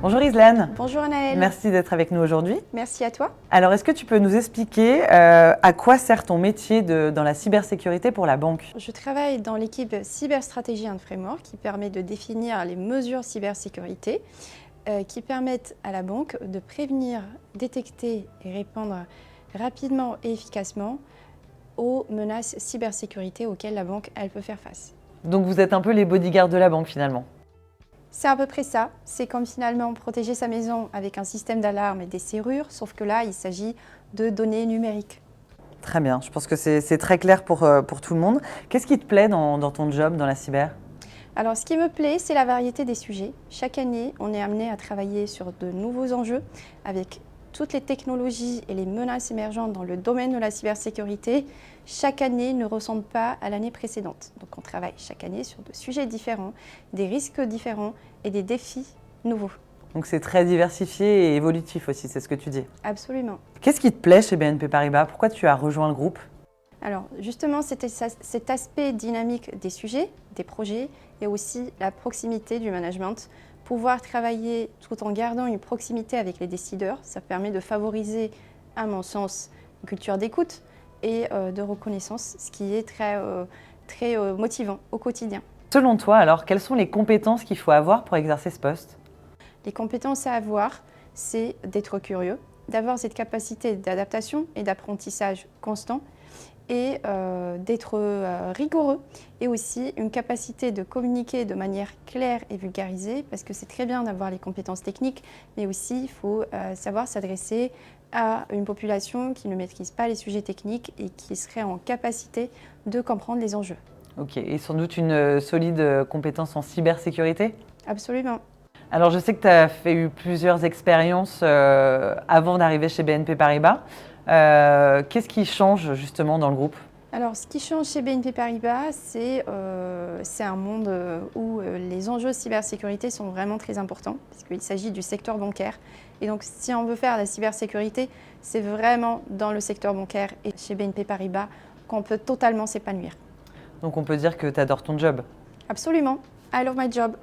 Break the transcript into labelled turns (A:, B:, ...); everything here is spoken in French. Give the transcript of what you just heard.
A: Bonjour Islaine.
B: Bonjour Anaëlle.
A: Merci d'être avec nous aujourd'hui.
B: Merci à toi.
A: Alors, est-ce que tu peux nous expliquer à quoi sert ton métier dans la cybersécurité pour la banque?
B: Je travaille dans l'équipe Cyberstratégie and Framework qui permet de définir les mesures cybersécurité qui permettent à la banque de prévenir, détecter et répondre rapidement et efficacement aux menaces cybersécurité auxquelles la banque elle peut faire face.
A: Donc, vous êtes un peu les bodyguards de la banque finalement?
B: C'est à peu près ça. C'est comme finalement protéger sa maison avec un système d'alarme et des serrures, sauf que là, il s'agit de données numériques.
A: Très bien, je pense que c'est très clair pour tout le monde. Qu'est-ce qui te plaît dans ton job, dans la cyber?
B: Alors, ce qui me plaît, c'est la variété des sujets. Chaque année, on est amené à travailler sur de nouveaux enjeux avec toutes les technologies et les menaces émergentes dans le domaine de la cybersécurité. Chaque année ne ressemble pas à l'année précédente. Donc, on travaille chaque année sur des sujets différents, des risques différents et des défis nouveaux.
A: Donc, c'est très diversifié et évolutif aussi, c'est ce que tu dis.
B: Absolument.
A: Qu'est-ce qui te plaît chez BNP Paribas? Pourquoi tu as rejoint le groupe?
B: Alors justement, c'était cet aspect dynamique des sujets, des projets et aussi la proximité du management. Pouvoir travailler tout en gardant une proximité avec les décideurs, ça permet de favoriser, à mon sens, une culture d'écoute et de reconnaissance, ce qui est très motivant au quotidien.
A: Selon toi, alors, quelles sont les compétences qu'il faut avoir pour exercer ce poste?
B: Les compétences à avoir, c'est d'être curieux, d'avoir cette capacité d'adaptation et d'apprentissage constant, et d'être rigoureux et aussi une capacité de communiquer de manière claire et vulgarisée parce que c'est très bien d'avoir les compétences techniques mais aussi il faut savoir s'adresser à une population qui ne maîtrise pas les sujets techniques et qui serait en capacité de comprendre les enjeux.
A: Ok, et sans doute une solide compétence en cybersécurité?
B: Absolument.
A: Alors, je sais que tu as eu plusieurs expériences avant d'arriver chez BNP Paribas. Qu'est-ce qui change justement dans le groupe?
B: Alors, ce qui change chez BNP Paribas, c'est un monde où les enjeux cybersécurité sont vraiment très importants, puisqu'il s'agit du secteur bancaire. Et donc, si on veut faire la cybersécurité, c'est vraiment dans le secteur bancaire et chez BNP Paribas qu'on peut totalement s'épanouir.
A: Donc, on peut dire que tu adores ton job?
B: Absolument. I love my job.